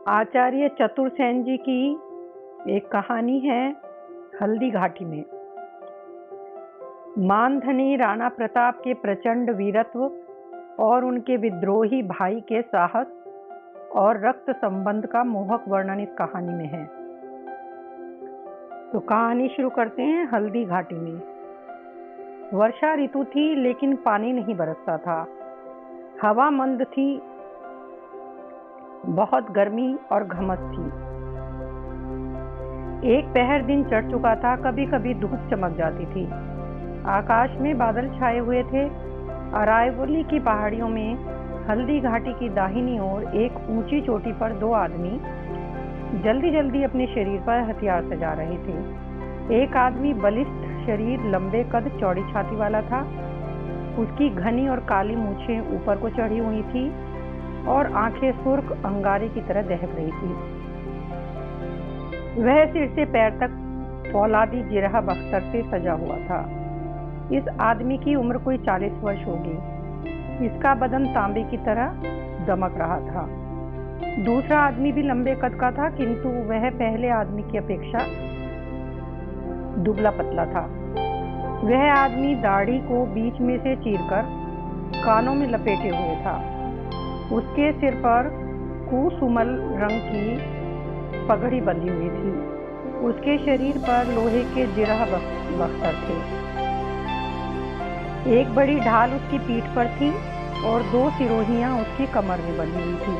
आचार्य चतुर्सेन जी की एक कहानी है हल्दी घाटी में। मानधनी राणा प्रताप के प्रचंड वीरत्व और उनके विद्रोही भाई के साहस और रक्त संबंध का मोहक वर्णन इस कहानी में है। तो कहानी शुरू करते हैं। हल्दी घाटी में वर्षा ऋतु थी, लेकिन पानी नहीं बरसता था। हवा मंद थी, बहुत गर्मी और घमस थी। एक पहर दिन चढ़ चुका था, कभी कभी धूप चमक जाती थी। आकाश में बादल छाए हुए थे। अरावली की पहाड़ियों में हल्दी घाटी की दाहिनी ओर एक ऊंची चोटी पर दो आदमी जल्दी जल्दी अपने शरीर पर हथियार सजा रहे थे। एक आदमी बलिष्ठ शरीर, लंबे कद, चौड़ी छाती वाला था। उसकी घनी और काली मूछें ऊपर को चढ़ी हुई थी और आंखें सुर्ख अंगारे की तरह दहक रही थी। वह सिर से पैर तक फौलादी जिरह बख्तर से सजा हुआ था। इस आदमी की उम्र कोई 40 वर्ष होगी। इसका बदन तांबे की तरह दमक रहा था। दूसरा आदमी भी लंबे कद का था, किंतु वह पहले आदमी की अपेक्षा दुबला पतला था। वह आदमी दाढ़ी को बीच में से चीरकर कानों में लपेटे हुए था। उसके सिर पर कुसुमल रंग की पगड़ी बंधी हुई थी। उसके शरीर पर लोहे के जिरह बख्तर थे। एक बड़ी ढाल उसकी पीठ पर थी और दो सिरोहियां उसकी कमर में बंधी हुई थी।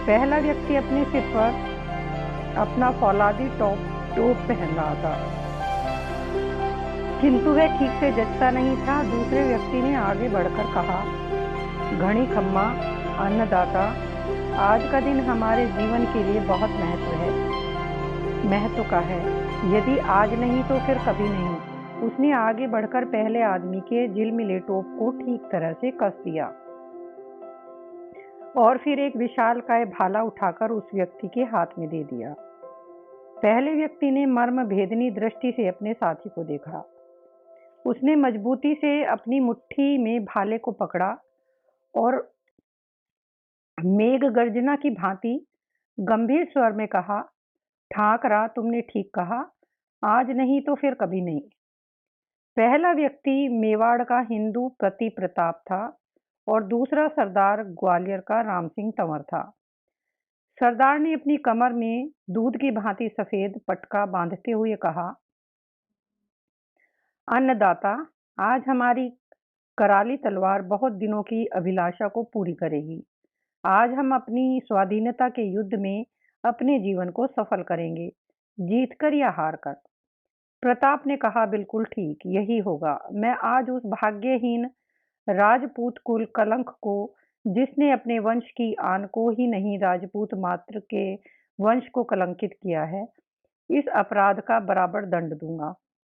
पहला व्यक्ति अपने सिर पर अपना फौलादी टोप पहन रहा था, किंतु वह ठीक से जचता नहीं था। दूसरे व्यक्ति ने आगे बढ़कर कहा, घड़ी खम्मा, अन्नदाता, आज का दिन हमारे जीवन के लिए बहुत महत्व का है। यदि आज नहीं तो फिर कभी नहीं। उसने आगे बढ़कर पहले आदमी के झिलमिले टोप को ठीक तरह से कस दिया और फिर एक विशालकाय भाला उठाकर उस व्यक्ति के हाथ में दे दिया। पहले व्यक्ति ने मर्म भेदनी दृष्टि से अपने साथी को देखा। उसने मजबूती से अपनी मुट्ठी में भाले को पकड़ा और मेघ गर्जना की भांति गंभीर स्वर में कहा, ठाकरा, तुमने ठीक कहा, आज नहीं तो फिर कभी नहीं। पहला व्यक्ति मेवाड़ का हिंदू प्रति प्रताप था और दूसरा सरदार ग्वालियर का राम सिंह तंवर था। सरदार ने अपनी कमर में दूध की भांति सफेद पटका बांधते हुए कहा, अन्नदाता, आज हमारी कराली तलवार बहुत दिनों की अभिलाषा को पूरी करेगी। आज हम अपनी स्वाधीनता के युद्ध में अपने जीवन को सफल करेंगे, जीतकर या हार कर। प्रताप ने कहा, बिल्कुल ठीक, यही होगा। मैं आज उस भाग्यहीन राजपूत कुल कलंक को, जिसने अपने वंश की आन को ही नहीं, राजपूत मात्र के वंश को कलंकित किया है, इस अपराध का बराबर दंड दूंगा।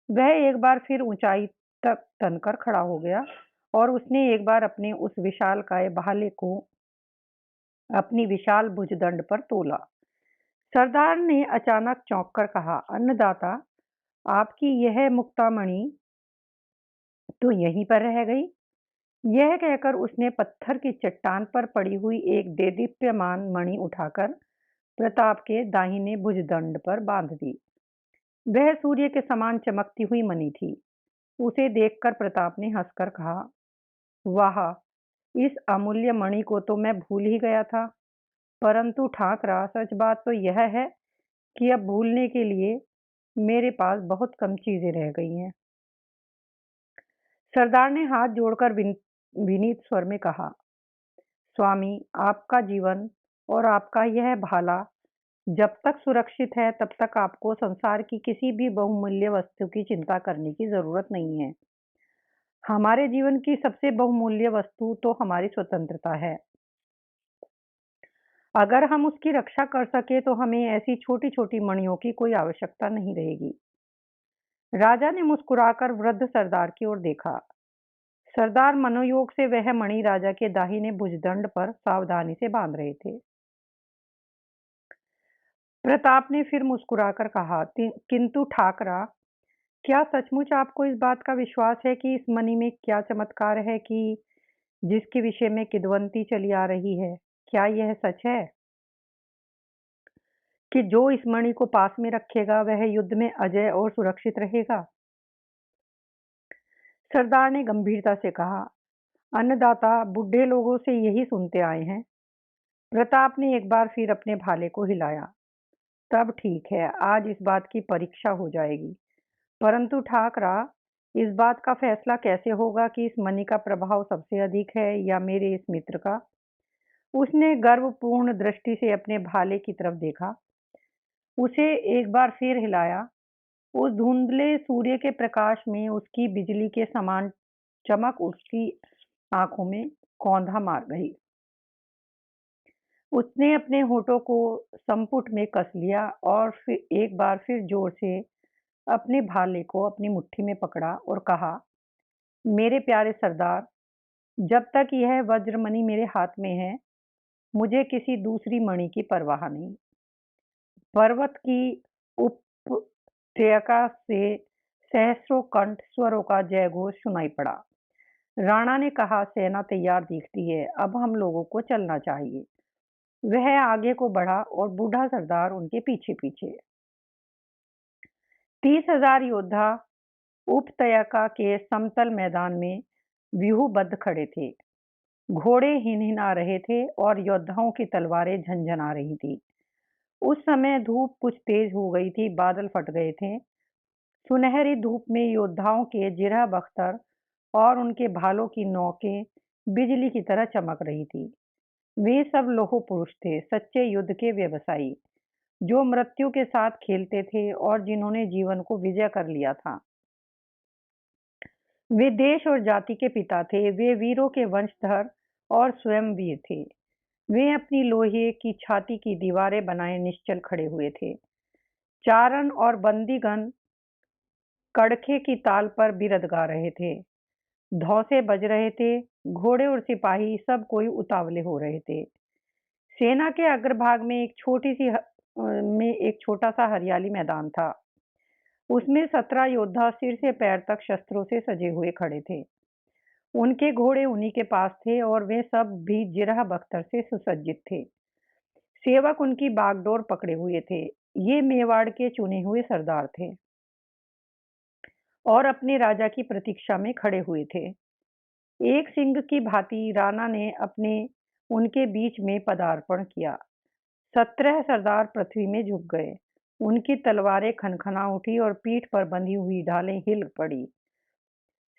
वह एक बार फिर ऊंचाई तक तनकर खड़ा हो गया और उसने एक बार अपने उस विशालकाय भाले को अपनी विशाल भुजदंड पर तोला। सरदार ने अचानक चौंक कर कहा, अन्नदाता, आपकी यह मुक्तामणि तो यहीं पर रह गई। यह कहकर उसने पत्थर की चट्टान पर पड़ी हुई एक देदीप्यमान मणि उठाकर प्रताप के दाहिने भुजदंड पर बांध दी। वह सूर्य के समान चमकती हुई मणि थी। उसे देखकर प्रताप ने हंसकर कहा, वाह, इस अमूल्य मणि को तो मैं भूल ही गया था। परंतु ठाकरा, सच बात तो यह है कि अब भूलने के लिए मेरे पास बहुत कम चीजें रह गई हैं। सरदार ने हाथ जोड़कर विनीत स्वर में कहा, स्वामी, आपका जीवन और आपका यह भाला जब तक सुरक्षित है, तब तक आपको संसार की किसी भी बहुमूल्य वस्तु की चिंता करने की जरूरत नहीं है। हमारे जीवन की सबसे बहुमूल्य वस्तु तो हमारी स्वतंत्रता है। अगर हम उसकी रक्षा कर सके तो हमें ऐसी छोटी छोटी मणियों की कोई आवश्यकता नहीं रहेगी। राजा ने मुस्कुराकर वृद्ध सरदार की ओर देखा। सरदार मनोयोग से वह मणि राजा के दाहिने भुजदंड पर सावधानी से बांध रहे थे। प्रताप ने फिर मुस्कुराकर कहा, किंतु ठाकरा, क्या सचमुच आपको इस बात का विश्वास है कि इस मणि में क्या चमत्कार है कि जिसके विषय में किंवदंती चली आ रही है? क्या यह सच है? कि जो इस मणि को पास में रखेगा वह युद्ध में अजय और सुरक्षित रहेगा? सरदार ने गंभीरता से कहा, अन्नदाता बूढ़े लोगों से यही सुनते आए हैं। प्रताप ने एक बार फिर अपने भाले को हिलाया। तब ठीक है, आज इस बात की परीक्षा हो जाएगी। परंतु ठाकरा, इस बात का फैसला कैसे होगा कि इस मणि का प्रभाव सबसे अधिक है या मेरे इस मित्र का? उसने गर्वपूर्ण दृष्टि से अपने भाले की तरफ देखा, उसे एक बार फिर हिलाया। उस धुंधले सूर्य के प्रकाश में उसकी बिजली के समान चमक उसकी आंखों में कौंधा मार गई। उसने अपने होठों को संपुट में कस लिया और फिर एक बार फिर जोर से अपने भाले को अपनी मुट्ठी में पकड़ा और कहा, मेरे प्यारे सरदार, जब तक यह वज्रमणि मेरे हाथ में है, मुझे किसी दूसरी मणि की परवाह नहीं। पर्वत की उपत्यका से सहस्रों कंठ स्वरों का जयघोष सुनाई पड़ा। राणा ने कहा, सेना तैयार दिखती है, अब हम लोगों को चलना चाहिए। वह आगे को बढ़ा और बूढ़ा सरदार उनके पीछे पीछे। 30,000 योद्धा उपत्यका के समतल मैदान में व्यूहबद्ध खड़े थे। घोड़े हिनहिना रहे थे और योद्धाओं की तलवारें झनझना रही थी। उस समय धूप कुछ तेज हो गई थी, बादल फट गए थे। सुनहरी धूप में योद्धाओं के जिरह बख्तर और उनके भालों की नोकें बिजली की तरह चमक रही थी। वे सब लौह पुरुष थे, सच्चे युद्ध के व्यवसायी, जो मृत्यु के साथ खेलते थे और जिन्होंने जीवन को विजय कर लिया था। वे देश और जाति के पिता थे, वे वीरों के वंशधर और स्वयं वीर थे। वे अपनी लोहे की छाती की दीवारें बनाए निश्चल खड़े हुए थे। चारण और बंदीगण कड़खे की ताल पर बिरध गा रहे थे। धौंसे बज रहे थे। घोड़े और सिपाही सब कोई उतावले हो रहे थे। सेना के अग्रभाग में एक छोटा सा हरियाली मैदान था। उसमें 17 योद्धा सिर से पैर तक शस्त्रों से सजे हुए खड़े थे। उनके घोड़े उन्हीं के पास थे और वे सब भी जिरह बख्तर से सुसज्जित थे। सेवक उनकी बागडोर पकड़े हुए थे। ये मेवाड़ के चुने हुए सरदार थे और अपने राजा की प्रतीक्षा में खड़े हुए थे। एक सिंह की भांति राणा ने अपने उनके बीच में पदार्पण किया। 17 सरदार पृथ्वी में झुक गए। उनकी तलवारें खनखना उठी और पीठ पर बंधी हुई ढालें हिल पड़ी।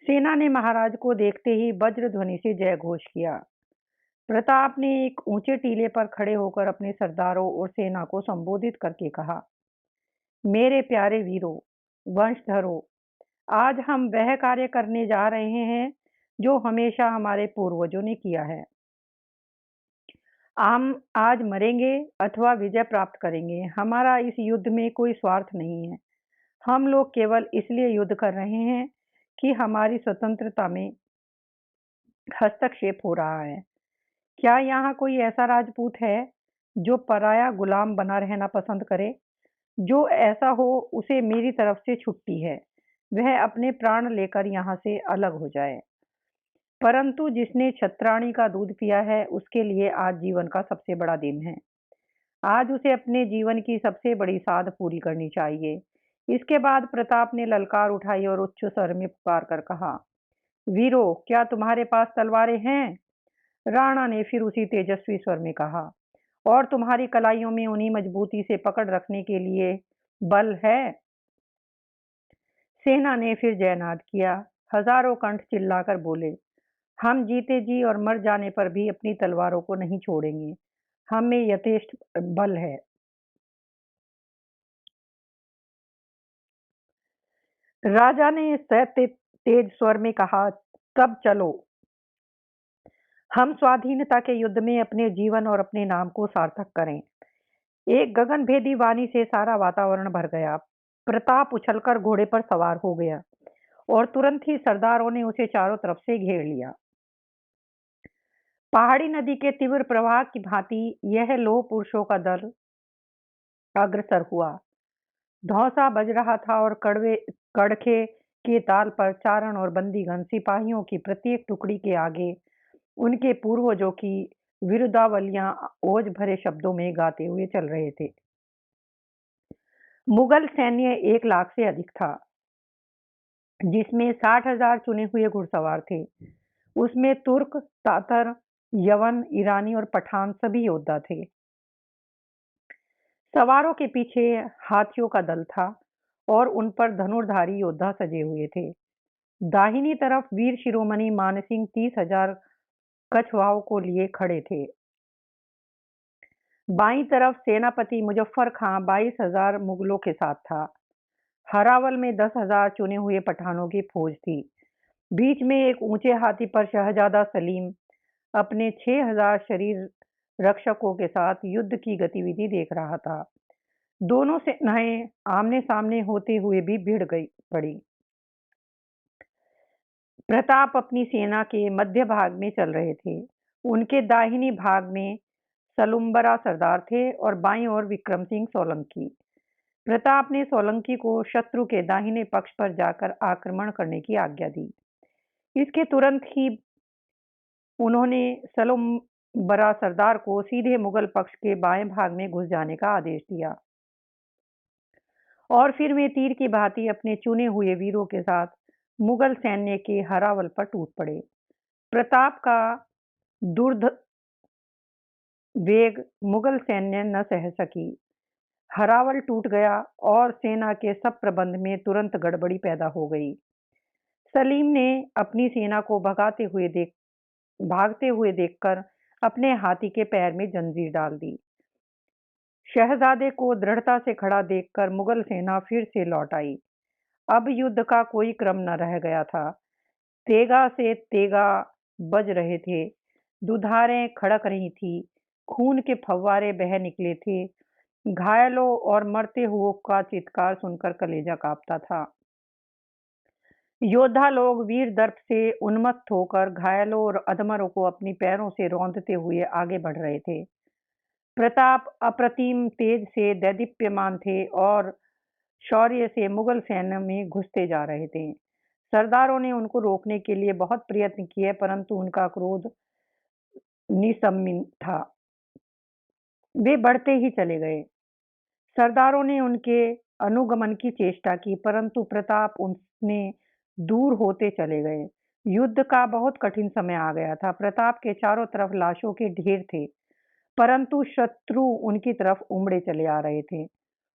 सेना ने महाराज को देखते ही वज्र ध्वनि से जय घोष किया। प्रताप ने एक ऊंचे टीले पर खड़े होकर अपने सरदारों और सेना को संबोधित करके कहा, मेरे प्यारे वीरों, वंशधरों, आज हम वह कार्य करने जा रहे हैं जो हमेशा हमारे पूर्वजों ने किया है। हम आज मरेंगे अथवा विजय प्राप्त करेंगे, हमारा इस युद्ध में कोई स्वार्थ नहीं है। हम लोग केवल इसलिए युद्ध कर रहे हैं कि हमारी स्वतंत्रता में हस्तक्षेप हो रहा है। क्या यहाँ कोई ऐसा राजपूत है जो पराया गुलाम बना रहना पसंद करे? जो ऐसा हो, उसे मेरी तरफ से छुट्टी है। वह अपने प्राण लेकर यहाँ से अलग हो जाए। परंतु जिसने छत्राणी का दूध पिया है, उसके लिए आज जीवन का सबसे बड़ा दिन है। आज उसे अपने जीवन की सबसे बड़ी साध पूरी करनी चाहिए। इसके बाद प्रताप ने ललकार उठाई और उच्च स्वर में पुकार कर कहा, वीरों, क्या तुम्हारे पास तलवारें हैं? राणा ने फिर उसी तेजस्वी स्वर में कहा, और तुम्हारी कलाइयों में उन्हीं मजबूती से पकड़ रखने के लिए बल है? सेना ने फिर जयनाद किया। हजारों कंठ चिल्लाकर बोले, हम जीते जी और मर जाने पर भी अपनी तलवारों को नहीं छोड़ेंगे। हम में यथेष्ट बल है। राजा ने तेज स्वर में कहा, तब चलो, हम स्वाधीनता के युद्ध में अपने जीवन और अपने नाम को सार्थक करें। एक गगनभेदी वाणी से सारा वातावरण भर गया। प्रताप उछलकर घोड़े पर सवार हो गया और तुरंत ही सरदारों ने उसे चारों तरफ से घेर लिया। पहाड़ी नदी के तीव्र प्रवाह की भांति यह लौह पुरुषों का दल अग्रसर हुआ। धौंसा बज रहा था और कड़खे के ताल पर चारण और बंदीगण सिपाहियों की प्रत्येक टुकड़ी के आगे उनके पूर्वजों की विरुदावलियां ओज भरे शब्दों में गाते हुए चल रहे थे। मुगल सैन्य 1 लाख से अधिक था, जिसमें 60,000 चुने हुए घुड़सवार थे। उसमें तुर्क, तातर, यवन, ईरानी और पठान सभी योद्धा थे। सवारों के पीछे हाथियों का दल था और उन पर धनुर्धारी योद्धा सजे हुए थे। दाहिनी तरफ वीर शिरोमणि मानसिंह 30,000 कछवाओं को लिए खड़े थे। बाईं तरफ सेनापति मुजफ्फर खां 22,000 मुगलों के साथ था। हरावल में 10,000 चुने हुए पठानों की फौज थी। बीच में एक ऊंचे हाथी पर शहजादा सलीम अपने 6,000 शरीर रक्षकों के साथ युद्ध की गतिविधि देख रहा था। दोनों सेनाएं आमने सामने होते हुए भी भिड़ गई पड़ी। प्रताप अपनी सेना के मध्य भाग में चल रहे थे। उनके दाहिनी भाग में सलुम्बरा सरदार थे और बाईं ओर विक्रम सिंह सोलंकी। प्रताप ने सोलंकी को शत्रु के दाहिने पक्ष पर जाकर आक्रमण करने की आज्ञा दी। इसके तुरंत ही उन्होंने सलुम्बरा सरदार को सीधे मुगल पक्ष के बाएं भाग में घुस जाने का आदेश दिया और फिर वे तीर की भांति अपने चुने हुए वीरों के साथ मुगल सैन्य के हरावल पर टूट पड़े। प्रताप का दुर्ध वेग मुगल सैन्य न सह सकी। हरावल टूट गया और सेना के सब प्रबंध में तुरंत गड़बड़ी पैदा हो गई। सलीम ने अपनी सेना को भागते हुए देखकर अपने हाथी के पैर में जंजीर डाल दी। शहजादे को दृढ़ता से खड़ा देखकर मुगल सेना फिर से लौट आई। अब युद्ध का कोई क्रम न रह गया था। तेगा से तेगा बज रहे थे, दुधारें खड़क रही थीं, खून के फव्वारे बह निकले थे। घायलों और मरते हुओं का चित्कार सुनकर कलेजा कांपता था। योद्धा लोग वीर दर्प से उन्मत्त होकर घायलों और अधमरों को अपनी पैरों से रौंदते हुए आगे बढ़ रहे थे। प्रताप अप्रतिम तेज से दैदीप्यमान थे और शौर्य से मुगल सेना में घुसते जा रहे थे। सरदारों ने उनको रोकने के लिए बहुत प्रयत्न किए, परंतु उनका क्रोध निशम्य था। वे बढ़ते ही चले गए। सरदारों ने उनके अनुगमन की चेष्टा की, परंतु प्रताप उनसे दूर होते चले गए। युद्ध का बहुत कठिन समय आ गया था। प्रताप के चारों तरफ लाशों के ढेर थे, परंतु शत्रु उनकी तरफ उमड़े चले आ रहे थे।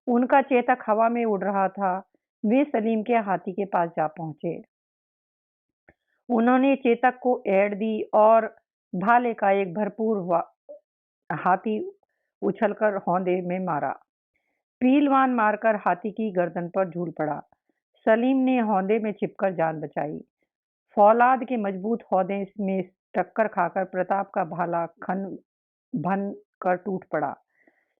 उनका चेतक हवा में उड़ रहा था। वे सलीम के हाथी के पास जा पहुंचे। उन्होंने चेतक को एड़ दी और भाले का एक भरपूर हाथी उछलकर हौंदे में मारा। पीलवान मारकर हाथी की गर्दन पर झूल पड़ा। सलीम ने हौंदे में छिपकर जान बचाई। फौलाद के मजबूत हौदे में टक्कर खाकर प्रताप का भाला खन भन कर टूट पड़ा।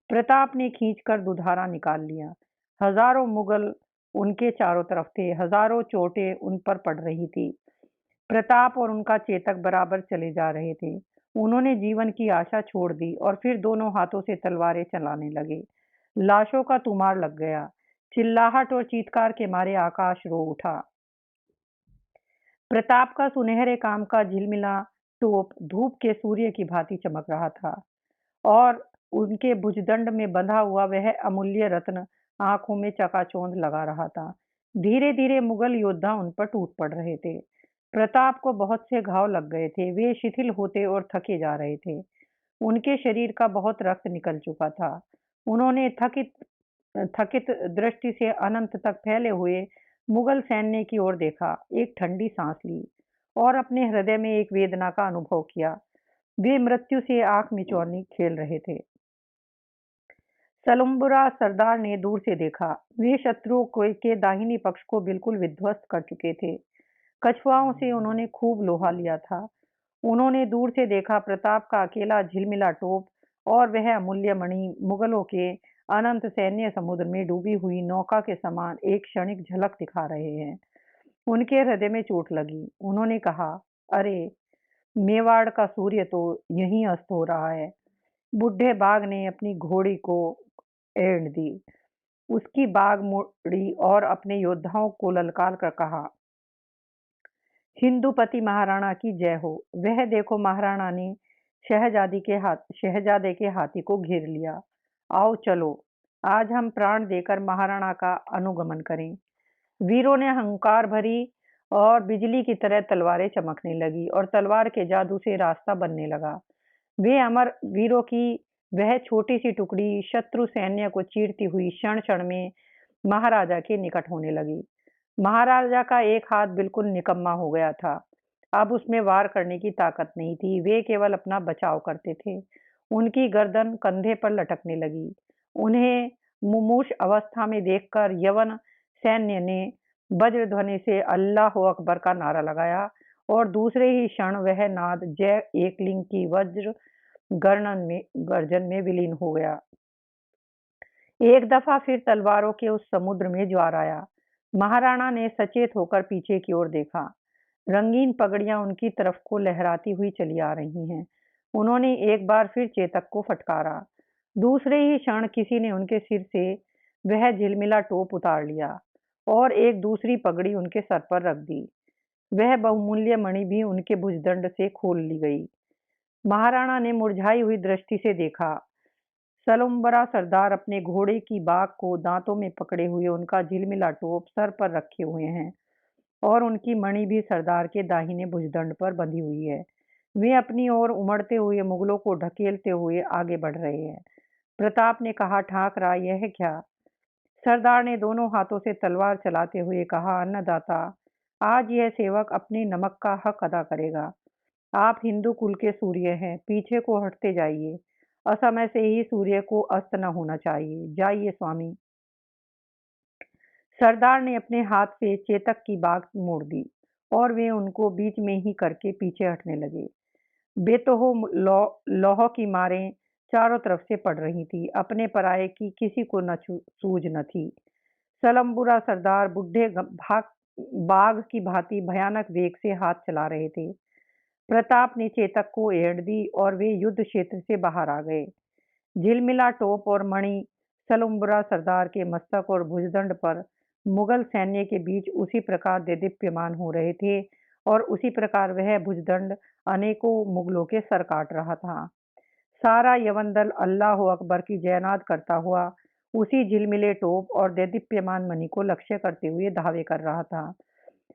प्रताप ने खींचकर दुधारा निकाल लिया। हजारों मुगल उनके चारों तरफ थे। हजारों चोटें उन पर पड़ रही थी। प्रताप और उनका चेतक बराबर चले जा रहे थे। उन्होंने जीवन की आशा छोड़ दी और फिर दोनों हाथों से तलवारें चलाने लगे। लाशों का तुमार लग गया। चिल्लाहट और चीत्कार के मारे आकाश रो उठा। प्रताप का सुनहरे काम का झिलमिला टोप धूप के सूर्य की भांति चमक रहा था और उनके भुजदंड में बंधा हुआ वह अमूल्य रत्न आंखों में चकाचौंध लगा रहा था। धीरे धीरे मुगल योद्धा उन पर टूट पड़ रहे थे। प्रताप को बहुत से घाव लग गए थे। वे शिथिल होते और थके जा रहे थे। उनके शरीर का बहुत रक्त निकल चुका था। उन्होंने थकित थकित दृष्टि से अनंत तक फैले हुए मुगल सैन्य की ओर देखा, एक ठंडी सांस ली और अपने हृदय में एक वेदना का अनुभव किया। वे मृत्यु से आंख मिचौनी खेल रहे थे। सलुम्बुरा सरदार ने दूर से देखा। वे शत्रुओं के दाहिनी पक्ष को बिल्कुल विध्वस्त कर चुके थे। कछुआओं से उन्होंने खूब लोहा लिया था। उन्होंने दूर से देखा प्रताप का अकेला झिलमिला टोप और वह अमूल्य मणि मुगलों के अनंत सैन्य समुद्र में डूबी हुई नौका के समान एक क्षणिक झलक दिखा रहे हैं। उनके हृदय में चोट लगी। उन्होंने कहा, अरे, मेवाड़ का सूर्य तो यहीं अस्त हो रहा है। बुढ़े बाघ ने अपनी घोड़ी को एड़ दी। उसकी बाघ मुड़ी और अपने योद्धाओं को ललकार कर कहा, हिंदुपति महाराणा की जय हो। वह देखो, महाराणा ने शहजादे के हाथी को घेर लिया। आओ चलो। आज हम प्राण देकर महाराणा का अनुगमन करें। वीरों ने हंकार भरी और बिजली की तरह तलवारें चमकने लगी और तलवार के जादू से रास्ता बनने लगा। वे अमर वीरों की वह छोटी सी टुकड़ी शत्रु सैन्य को चीरती हुई क्षण क्षण में महाराजा के निकट होने लगी। महाराजा का एक हाथ बिल्कुल निकम्मा हो गया था। अब उसमें वार करने की ताकत नहीं थी, वे केवल अपना बचाव करते थे। उनकी गर्दन कंधे पर लटकने लगी। उन्हें मुमूर्ष अवस्था में देखकर यवन सैन्य ने वज्रध्वनि से अल्लाह अकबर का नारा लगाया और दूसरे ही क्षण वह नाद जय एकलिंग की वज्र गर्जन में विलीन हो गया। एक दफा फिर तलवारों के उस समुद्र में ज्वार आया। महाराणा ने सचेत होकर पीछे की ओर देखा। रंगीन पगड़ियां उनकी तरफ को लहराती हुई चली आ रही हैं। उन्होंने एक बार फिर चेतक को फटकारा। दूसरे ही क्षण किसी ने उनके सिर से वह झिलमिला टोप उतार लिया और एक दूसरी पगड़ी उनके सर पर रख दी। वह बहुमूल्य मणि भी उनके भुजदंड से खोल ली गई। महाराणा ने मुरझाई हुई दृष्टि से देखा। सलुम्बरा सरदार अपने घोड़े की बाग को दांतों में पकड़े हुए उनका झिलमिला टोप सर पर रखे हुए हैं और उनकी मणि भी सरदार के दाहिने भुजदंड पर बंधी हुई है। वे अपनी ओर उमड़ते हुए मुगलों को ढकेलते हुए आगे बढ़ रहे हैं। प्रताप ने कहा, ठाकरा यह क्या? सरदार ने दोनों हाथों से तलवार चलाते हुए कहा, अन्नदाता, आज यह सेवक अपने नमक का हक अदा करेगा। आप हिंदू कुल के सूर्य हैं, पीछे को हटते जाइए। असमय से ही सूर्य को अस्त न होना चाहिए। जाइए स्वामी। सरदार ने अपने हाथ से चेतक की बाग मोड़ दी और वे उनको बीच में ही करके पीछे हटने लगे। बेतहो लौह की मारें चारों तरफ से पड़ रही थी। अपने पराये की किसी को न सूझ न थी। सलम्बुरा सरदार बुढ़े बाघ की भांति भयानक वेग से हाथ चला रहे थे। प्रताप ने चेतक को एड़ दी और वे युद्ध क्षेत्र से बाहर आ गए। झिलमिला टोप और मणि सलुम्बुरा सरदार के मस्तक और भुजदंड पर मुगल सैन्य के बीच उसी प्रकार देदीप्यमान हो रहे थे और उसी प्रकार वह भुजदंड अनेकों मुगलों के सर काट रहा था। सारा यवन दल अल्लाह अकबर की जयनाद करता हुआ उसी झिलमिले टोप और देदीप्यमान मणि को लक्ष्य करते हुए धावे कर रहा था।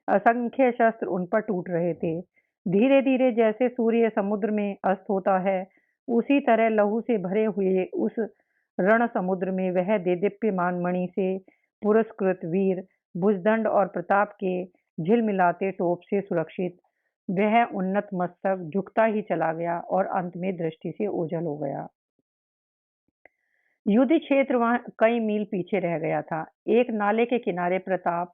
असंख्य शस्त्र उन पर टूट रहे थे। धीरे धीरे जैसे सूर्य समुद्र में अस्त होता है, उसी तरह लहू से भरे हुए उस रण समुद्र में वह देदीप्यमान मणि से पुरस्कृत वीर भुजदंड और प्रताप के झिलमिलाते टोप से सुरक्षित वह उन्नत मस्तक झुकता ही चला गया और अंत में दृष्टि से ओझल हो गया। युद्ध क्षेत्र वहां कई मील पीछे रह गया था। एक नाले के किनारे प्रताप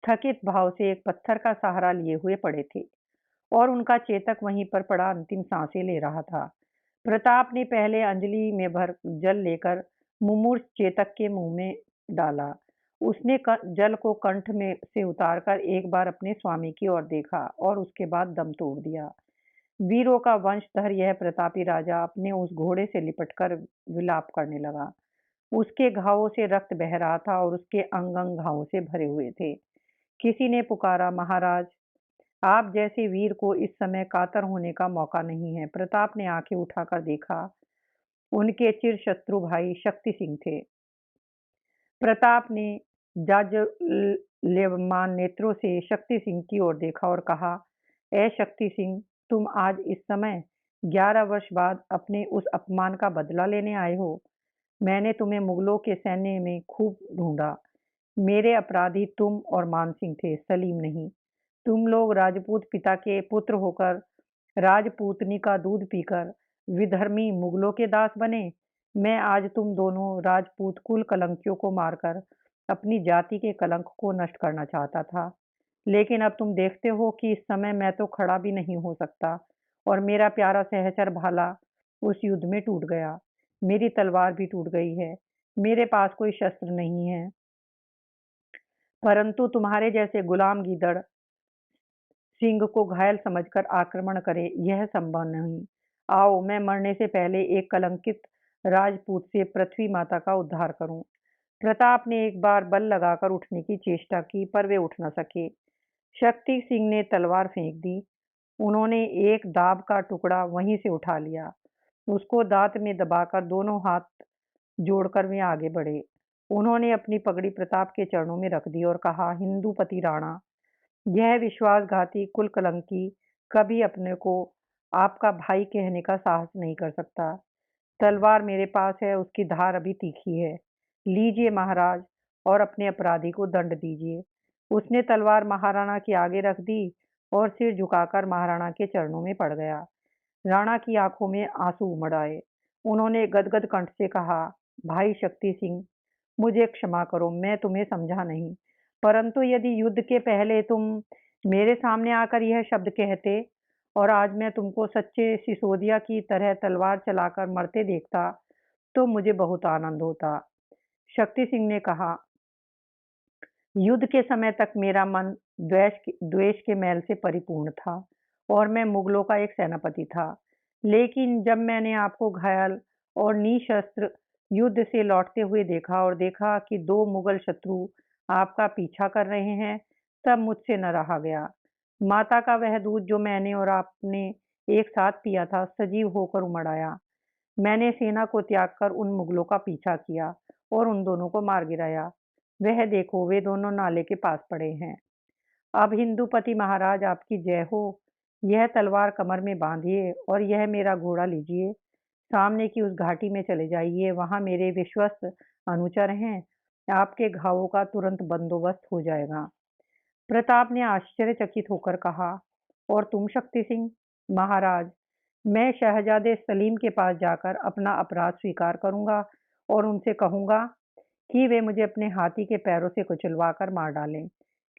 थकित भाव से एक पत्थर का सहारा लिए हुए पड़े थे और उनका चेतक वहीं पर पड़ा अंतिम सांसें ले रहा था। प्रताप ने पहले अंजलि में भर जल लेकर मुमूर्ष चेतक के मुंह में डाला। उसने जल को कंठ में से उतारकर एक बार अपने स्वामी की ओर देखा और उसके बाद दम तोड़ दिया। वीरों का वंशधर यह प्रतापी राजा अपने उस घोड़े से लिपटकर विलाप करने लगा। उसके घावों से रक्त बह रहा था और उसके अंग अंग घावों से भरे हुए थे। किसी ने पुकारा, महाराज, आप जैसे वीर को इस समय कातर होने का मौका नहीं है। प्रताप ने आंखें उठाकर देखा। उनके चिर शत्रु भाई शक्ति सिंह थे। प्रताप ने जाज्वल्यमान नेत्रों से शक्ति सिंह की ओर देखा और कहा, ए शक्ति सिंह, तुम आज इस समय 11 वर्ष बाद अपने उस अपमान का बदला लेने आए हो। मैंने तुम्हें मुगलों के सैन्य में खूब ढूंढा। मेरे अपराधी तुम और मान सिंह थे, सलीम नहीं। तुम लोग राजपूत पिता के पुत्र होकर राजपूतनी का दूध पीकर विधर्मी मुगलों के दास बने। मैं आज तुम दोनों राजपूत कुल कलंकियों को मारकर अपनी जाति के कलंक को नष्ट करना चाहता था, लेकिन अब तुम देखते हो कि इस समय मैं तो खड़ा भी नहीं हो सकता और मेरा प्यारा सहचर भाला उस युद्ध में टूट गया। मेरी तलवार भी टूट गई है। मेरे पास कोई शस्त्र नहीं है, परंतु तुम्हारे जैसे गुलाम गीदड़ सिंह को घायल समझकर आक्रमण करे, यह संभव नहीं। आओ, मैं मरने से पहले एक कलंकित राजपूत से पृथ्वी माता का उद्धार करूं। प्रताप ने एक बार बल लगाकर उठने की चेष्टा की, पर वे उठ न सके। शक्ति सिंह ने तलवार फेंक दी। उन्होंने एक दाब का टुकड़ा वहीं से उठा लिया। उसको दांत में दबाकर दोनों हाथ जोड़कर वे आगे बढ़े। उन्होंने अपनी पगड़ी प्रताप के चरणों में रख दी और कहा, हिंदुपति राणा, यह विश्वासघाती कुलकलंकी कभी अपने को आपका भाई कहने का साहस नहीं कर सकता। तलवार मेरे पास है, उसकी धार अभी तीखी है। लीजिए महाराज और अपने अपराधी को दंड दीजिए। उसने तलवार महाराणा के आगे रख दी और सिर झुकाकर महाराणा के चरणों में पड़ गया। राणा की आंखों में आंसू उमड़ आए। उन्होंने गदगद कंठ से कहा, भाई शक्ति सिंह, मुझे क्षमा करो, मैं तुम्हें समझा नहीं। परंतु यदि युद्ध के पहले तुम मेरे सामने आकर यह शब्द कहते और आज मैं तुमको सच्चे सिसोदिया की तरह तलवार चलाकर मरते देखता, तो मुझे बहुत आनंद होता। शक्ति सिंह ने कहा, युद्ध के समय तक मेरा मन द्वेष के मैल से परिपूर्ण था और मैं मुगलों का एक सेनापति था। लेकिन जब मैंने आपको घायल और निशस्त्र युद्ध से लौटते हुए देखा और देखा कि दो मुगल शत्रु आपका पीछा कर रहे हैं, तब मुझसे न रहा गया। माता का वह दूध जो मैंने और आपने एक साथ पिया था, सजीव होकर उमड़ आया। मैंने सेना को त्याग कर उन मुगलों का पीछा किया और उन दोनों को मार गिराया। वह देखो, वे दोनों नाले के पास पड़े हैं। अब हिंदुपति महाराज आपकी जय हो। यह तलवार कमर में बांधिए और यह मेरा घोड़ा लीजिए। सामने की उस घाटी में चले जाइए, वहां मेरे विश्वस्त अनुचर हैं। आपके घावों का तुरंत बंदोबस्त हो जाएगा। प्रताप ने आश्चर्यचकित होकर कहा, और तुम शक्ति सिंह? महाराज, मैं शहजादे सलीम के पास जाकर अपना अपराध स्वीकार करूंगा और उनसे कहूंगा कि वे मुझे अपने हाथी के पैरों से कुचलवाकर मार डालें,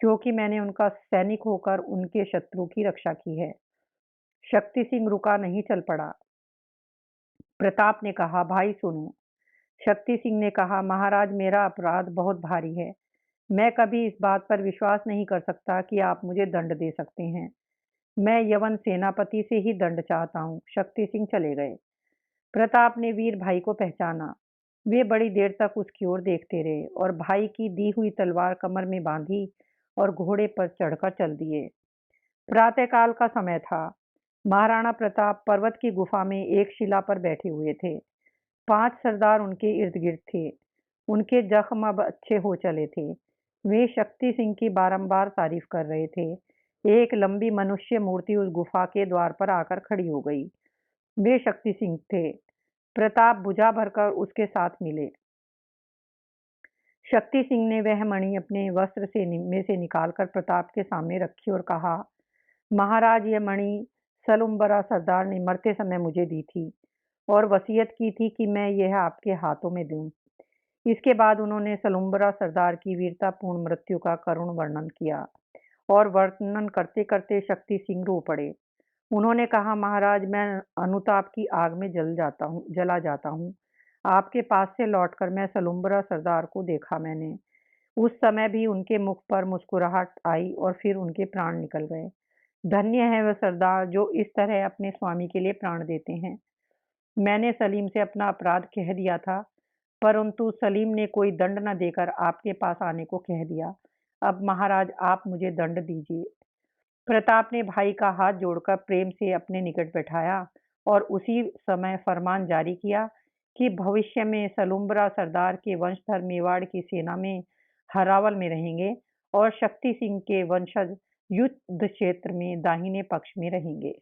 क्योंकि मैंने उनका सैनिक होकर उनके शत्रु की रक्षा की है। शक्ति सिंह रुका नहीं, चल पड़ा। प्रताप ने कहा, भाई सुनो। शक्ति सिंह ने कहा, महाराज, मेरा अपराध बहुत भारी है। मैं कभी इस बात पर विश्वास नहीं कर सकता कि आप मुझे दंड दे सकते हैं। मैं यवन सेनापति से ही दंड चाहता हूँ। शक्ति सिंह चले गए। प्रताप ने वीर भाई को पहचाना। वे बड़ी देर तक उसकी ओर देखते रहे और भाई की दी हुई तलवार कमर में बांधी और घोड़े पर चढ़कर चल दिए। प्रातःकाल का समय था। महाराणा प्रताप पर्वत की गुफा में एक शिला पर बैठे हुए थे। 5 सरदार उनके इर्द गिर्द थे। उनके जख्म अब अच्छे हो चले थे। वे शक्ति सिंह की बारंबार तारीफ कर रहे थे। एक लंबी मनुष्य मूर्ति उस गुफा के द्वार पर आकर खड़ी हो गई। वे शक्ति सिंह थे। प्रताप भुजा भरकर उसके साथ मिले। शक्ति सिंह ने वह मणि अपने वस्त्र में से निकालकर प्रताप के सामने रखी और कहा, महाराज, यह मणि सलुम्बरा सरदार ने मरते समय मुझे दी थी और वसीयत की थी कि मैं यह आपके हाथों में दूं। इसके बाद उन्होंने सलुम्बरा सरदार की वीरतापूर्ण मृत्यु का करुण वर्णन किया और वर्णन करते करते शक्ति सिंह रो पड़े। उन्होंने कहा, महाराज, मैं अनुताप की आग में जला जाता हूँ। आपके पास से लौटकर मैं सलुम्बरा सरदार को देखा मैंने। उस समय भी उनके मुख पर मुस्कुराहट आई और फिर उनके प्राण निकल गए। धन्य है वह सरदार जो इस तरह अपने स्वामी के लिए प्राण देते हैं। मैंने सलीम से अपना अपराध कह दिया था, परंतु सलीम ने कोई दंड न देकर आपके पास आने को कह दिया। अब महाराज, आप मुझे दंड दीजिए। प्रताप ने भाई का हाथ जोड़कर प्रेम से अपने निकट बैठाया और उसी समय फरमान जारी किया कि भविष्य में सलुम्बरा सरदार के वंशधर मेवाड़ की सेना में हरावल में रहेंगे और शक्ति सिंह के वंशज युद्ध क्षेत्र में दाहिने पक्ष में रहेंगे।